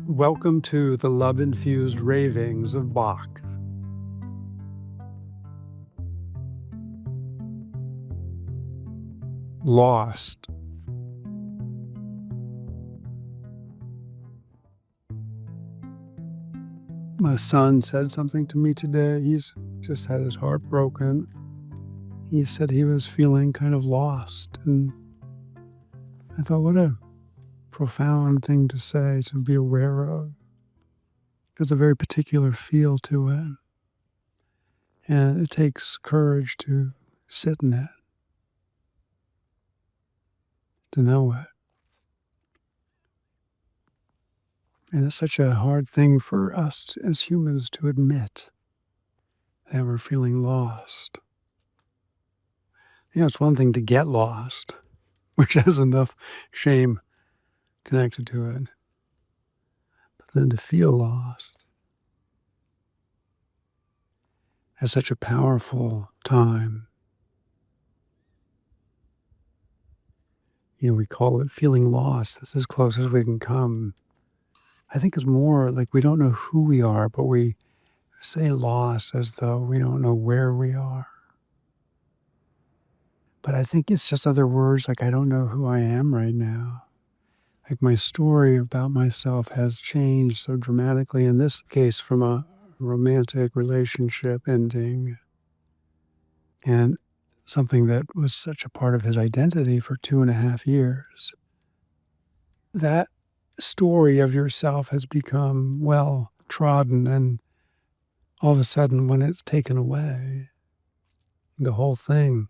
Welcome to the love-infused ravings of Bach. Lost. My son said something to me today. He's just had his heart broken. He said he was feeling kind of lost. And I thought, what a profound thing to say, to be aware of. There's a very particular feel to it. And it takes courage to sit in it, to know it. And it's such a hard thing for us as humans to admit that we're feeling lost. It's one thing to get lost, which has enough shame connected to it. But then to feel lost is such a powerful time. We call it feeling lost. That's as close as we can come. I think it's more like we don't know who we are, but we say lost as though we don't know where we are. But I think it's just other words like I don't know who I am right now. Like my story about myself has changed so dramatically, in this case from a romantic relationship ending and something that was such a part of his identity for 2.5 years. That story of yourself has become well trodden, and all of a sudden when it's taken away, the whole thing,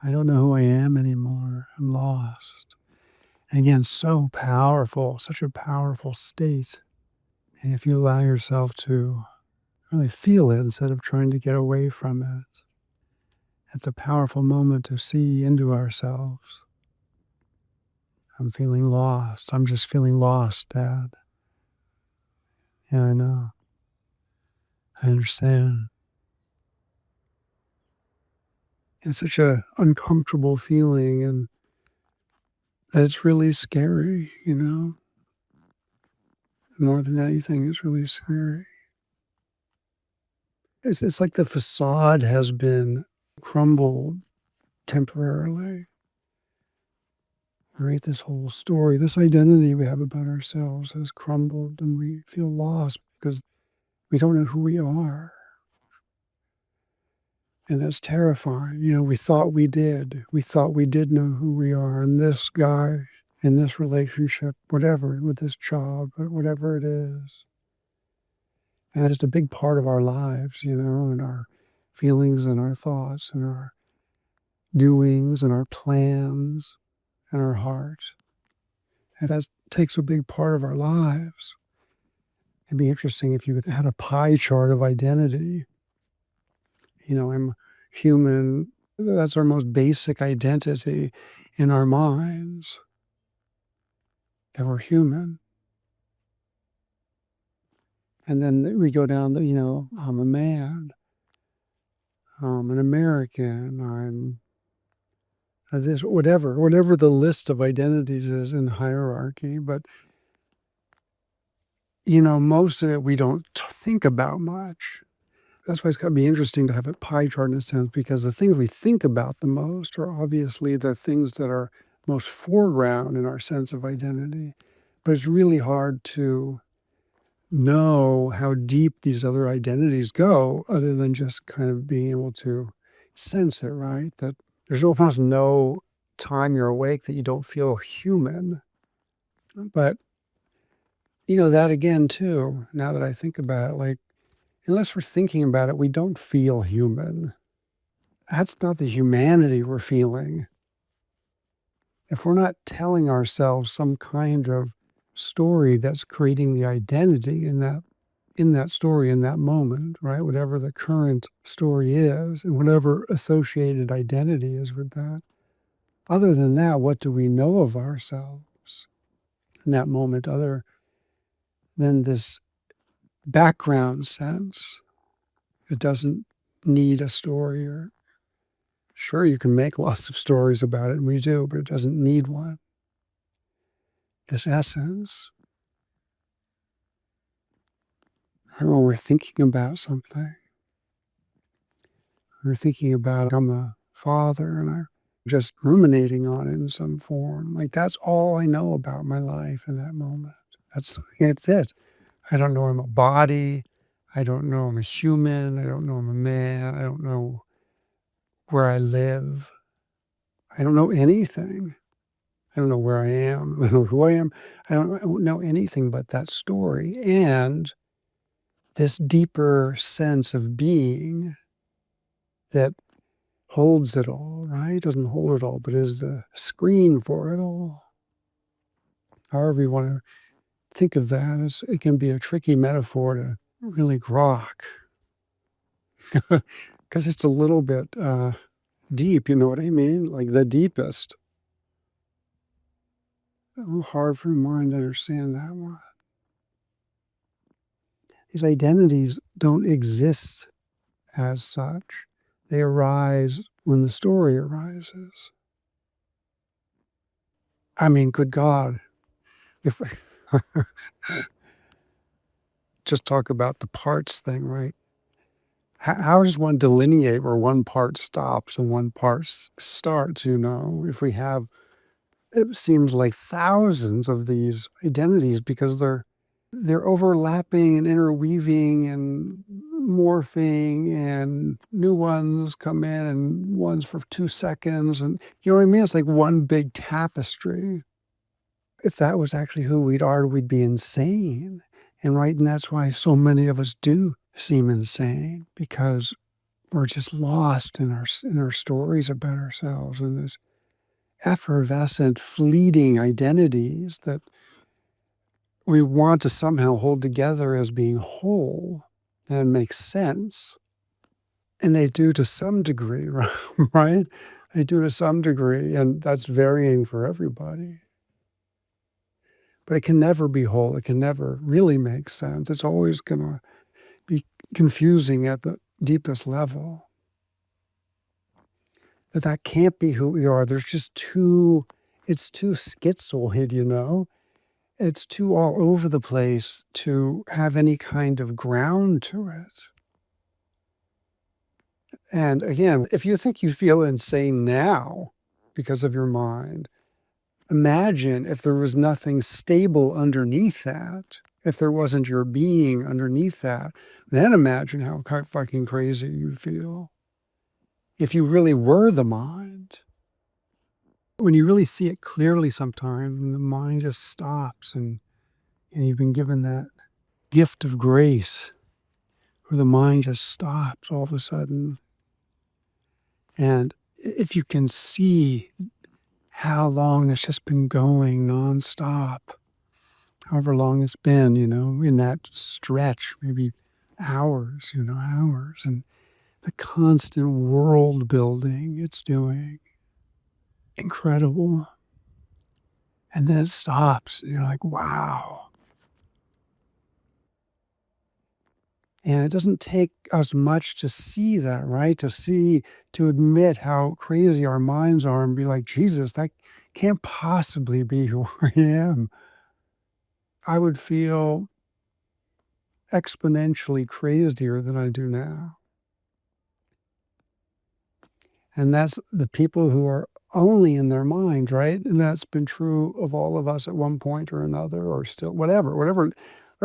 I don't know who I am anymore. I'm lost. And again, so powerful, such a powerful state. And if you allow yourself to really feel it instead of trying to get away from it, it's a powerful moment to see into ourselves. I'm feeling lost. I'm just feeling lost, Dad. Yeah, I know. I understand. It's such a uncomfortable feeling, and it's really scary, More than anything, it's really scary. It's like the facade has been crumbled temporarily. Right? This whole story, this identity we have about ourselves has crumbled, and we feel lost because we don't know who we are. And that's terrifying. We thought we did. We thought we did know who we are. And this guy, in this relationship, whatever, with this job, whatever it is. And it's a big part of our lives, and our feelings and our thoughts and our doings and our plans and our heart. And that takes a big part of our lives. It'd be interesting if you had a pie chart of identity. I'm human. That's our most basic identity in our minds, that we're human. And then we go down to, I'm a man. I'm an American. I'm this, whatever the list of identities is in hierarchy. But, most of it we don't think about much. That's why it's got to be interesting to have a pie chart in a sense, because the things we think about the most are obviously the things that are most foreground in our sense of identity. But it's really hard to know how deep these other identities go other than just kind of being able to sense it, right? That there's almost no time you're awake that you don't feel human. But, that again, too, now that I think about it, like, unless we're thinking about it, we don't feel human. That's not the humanity we're feeling. If we're not telling ourselves some kind of story that's creating the identity in that story, in that moment, right? Whatever the current story is and whatever associated identity is with that. Other than that, what do we know of ourselves in that moment other than this background sense? It doesn't need a story. Or sure, you can make lots of stories about it, and we do, but it doesn't need one. This essence, Or when we're thinking about something, we're thinking about I'm a father and I'm just ruminating on it in some form. Like that's all I know about my life in that moment. That's it. I don't know I'm a body. I don't know I'm a human. I don't know I'm a man. I don't know where I live. I don't know anything. I don't know where I am. I don't know who I am. I don't know anything but that story and this deeper sense of being that holds it all, right? Doesn't hold it all, but is the screen for it all. However you want to think of that, it can be a tricky metaphor to really grok because it's a little bit deep, you know what I mean? Like the deepest. A little hard for the mind to understand that one. These identities don't exist as such. They arise when the story arises. I mean, good God, if just talk about the parts thing, right? How does one delineate where one part stops and one part starts? If we have, it seems like thousands of these identities because they're overlapping and interweaving and morphing, and new ones come in and ones for 2 seconds, and you know what I mean? It's like one big tapestry. If that was actually who we are, we'd be insane. And that's why so many of us do seem insane, because we're just lost in our stories about ourselves and this effervescent, fleeting identities that we want to somehow hold together as being whole and make sense. And they do to some degree, right? They do to some degree, and that's varying for everybody. But it can never be whole. It can never really make sense. It's always going to be confusing at the deepest level. That can't be who we are. It's too schizoid. It's too all over the place to have any kind of ground to it. And again, if you think you feel insane now because of your mind, imagine if there was nothing stable underneath that, if there wasn't your being underneath that, then imagine how fucking crazy you'd feel. If you really were the mind, when you really see it clearly sometimes, and the mind just stops and you've been given that gift of grace where the mind just stops all of a sudden. And if you can see how long it's just been going nonstop, however long it's been, in that stretch, maybe hours, hours, and the constant world building it's doing. Incredible. And then it stops. And you're like, wow. And it doesn't take us much to see that, right? To admit how crazy our minds are and be like, Jesus, that can't possibly be who I am. I would feel exponentially crazier than I do now. And that's the people who are only in their minds, right? And that's been true of all of us at one point or another, or still, whatever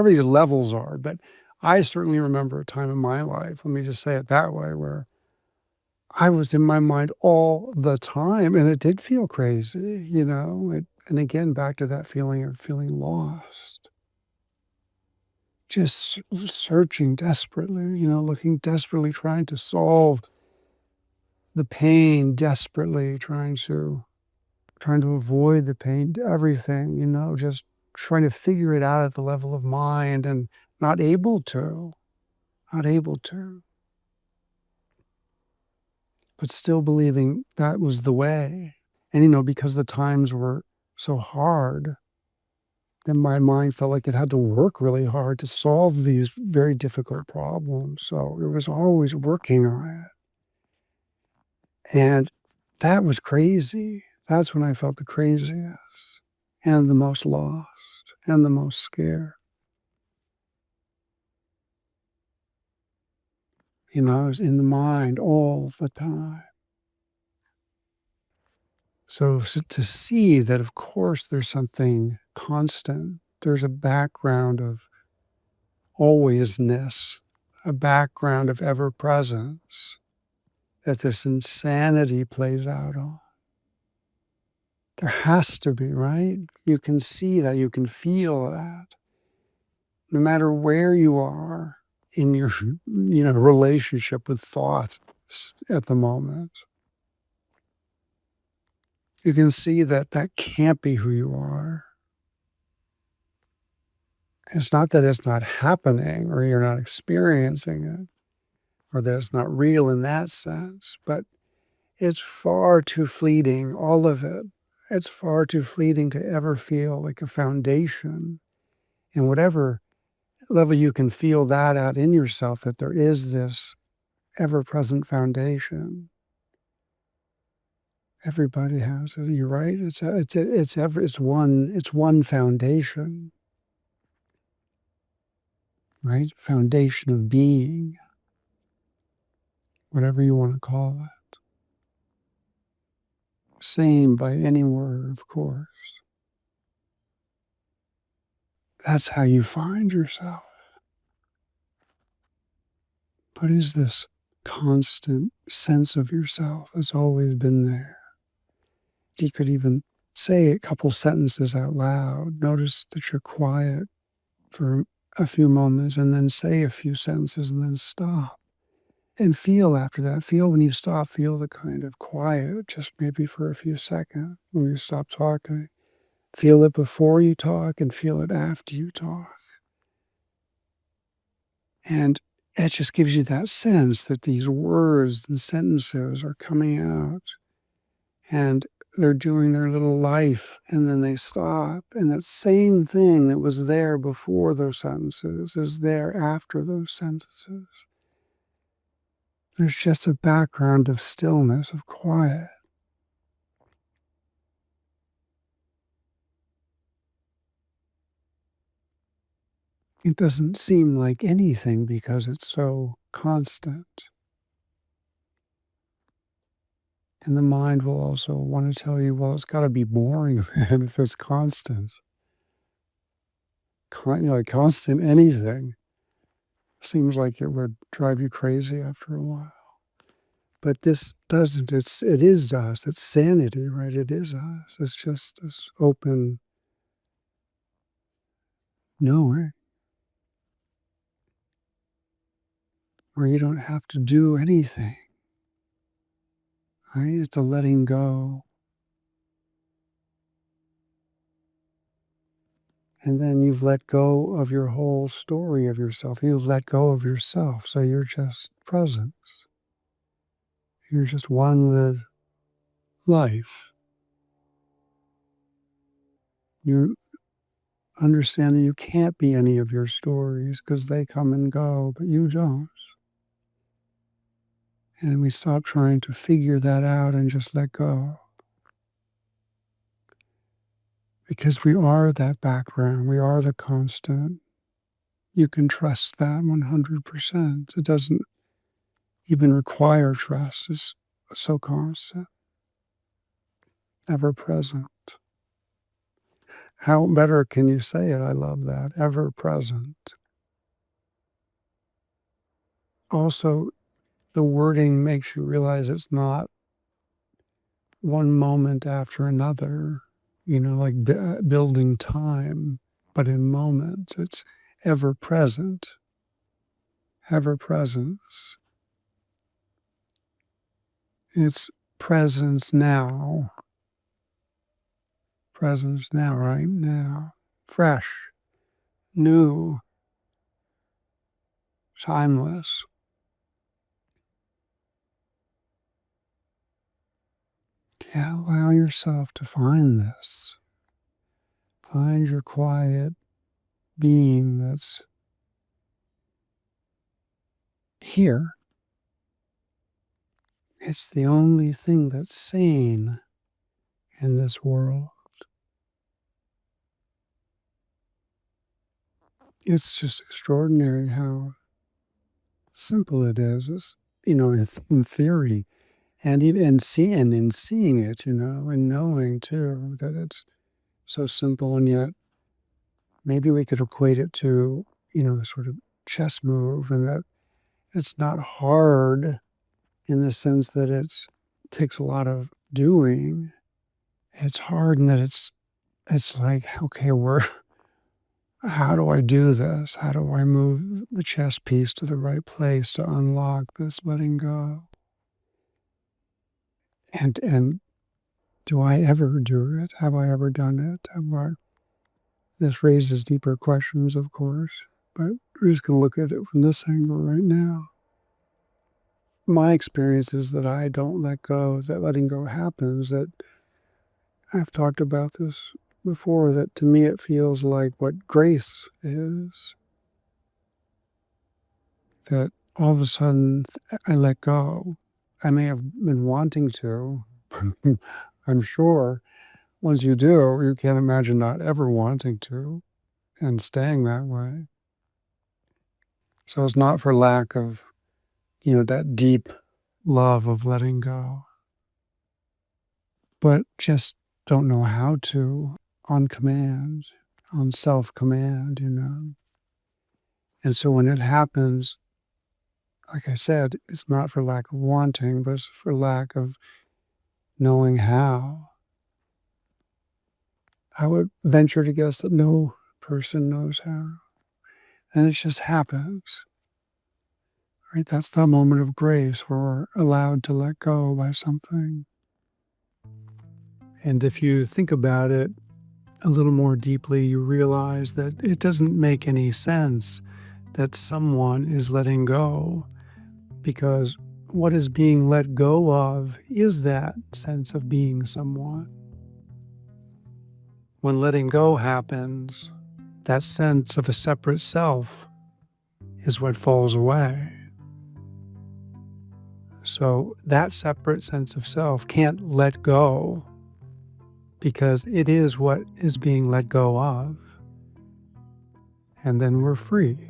these levels are. But I certainly remember a time in my life, let me just say it that way, where I was in my mind all the time, and it did feel crazy. And again, back to that feeling of feeling lost, just searching desperately, looking desperately, trying to solve the pain, desperately trying to avoid the pain, everything, just trying to figure it out at the level of mind and not able to, not able to, but still believing that was the way. And, because the times were so hard, then my mind felt like it had to work really hard to solve these very difficult problems. So it was always working on it. And that was crazy. That's when I felt the craziest and the most lost and the most scared. It's in the mind all the time. So to see that, of course, there's something constant. There's a background of alwaysness, a background of ever presence that this insanity plays out on. There has to be, right? You can see that, you can feel that. No matter where you are in your, relationship with thought at the moment, you can see that that can't be who you are. It's not that it's not happening or you're not experiencing it or that it's not real in that sense, but it's far too fleeting, all of it. It's far too fleeting to ever feel like a foundation. And whatever level you can feel that out in yourself, that there is this ever-present foundation. Everybody has it. You're right. It's one foundation, right? Foundation of being, whatever you want to call it. Same by any word, of course. That's how you find yourself. But is this constant sense of yourself that's always been there? You could even say a couple sentences out loud. Notice that you're quiet for a few moments and then say a few sentences and then stop. And feel after that. Feel when you stop, feel the kind of quiet, just maybe for a few seconds when you stop talking. Feel it before you talk and feel it after you talk. And it just gives you that sense that these words and sentences are coming out and they're doing their little life and then they stop. And that same thing that was there before those sentences is there after those sentences. There's just a background of stillness, of quiet. It doesn't seem like anything because it's so constant. And the mind will also want to tell you, well, it's got to be boring if it's constant. Constant anything seems like it would drive you crazy after a while. But this doesn't. It is us. It's sanity, right? It is us. It's just this open knowing where you don't have to do anything. Right? It's a letting go. And then you've let go of your whole story of yourself. You've let go of yourself. So you're just presence. You're just one with life. You understand that you can't be any of your stories because they come and go, but you don't. And we stop trying to figure that out and just let go. Because we are that background. We are the constant. You can trust that 100%. It doesn't even require trust. It's so constant, ever present. How better can you say it? I love that. Ever present. Also, the wording makes you realize it's not one moment after another, like building time, but in moments. It's ever present, ever presence. It's presence now, right now, fresh, new, timeless. Yeah, allow yourself to find this. Find your quiet being that's here. It's the only thing that's sane in this world. It's just extraordinary how simple it is. It's, in theory, and even in seeing it, and knowing too that it's so simple, and yet maybe we could equate it to, a sort of chess move, and that it's not hard in the sense that it takes a lot of doing. It's hard in that it's like, okay, how do I do this? How do I move the chess piece to the right place to unlock this letting go? And do I ever do it? Have I ever done it? This raises deeper questions, of course, but we're just going to look at it from this angle right now. My experience is that I don't let go, that letting go happens, that I've talked about this before, that to me it feels like what grace is. That all of a sudden I let go. I may have been wanting to. I'm sure once you do, you can't imagine not ever wanting to and staying that way. So it's not for lack of, that deep love of letting go, but just don't know how to on command, on self-command, And so when it happens, like I said, it's not for lack of wanting, but it's for lack of knowing how. I would venture to guess that no person knows how. And it just happens. Right? That's the moment of grace where we're allowed to let go by something. And if you think about it a little more deeply, you realize that it doesn't make any sense that someone is letting go, because what is being let go of is that sense of being someone. When letting go happens, that sense of a separate self is what falls away. So that separate sense of self can't let go because it is what is being let go of. And then we're free.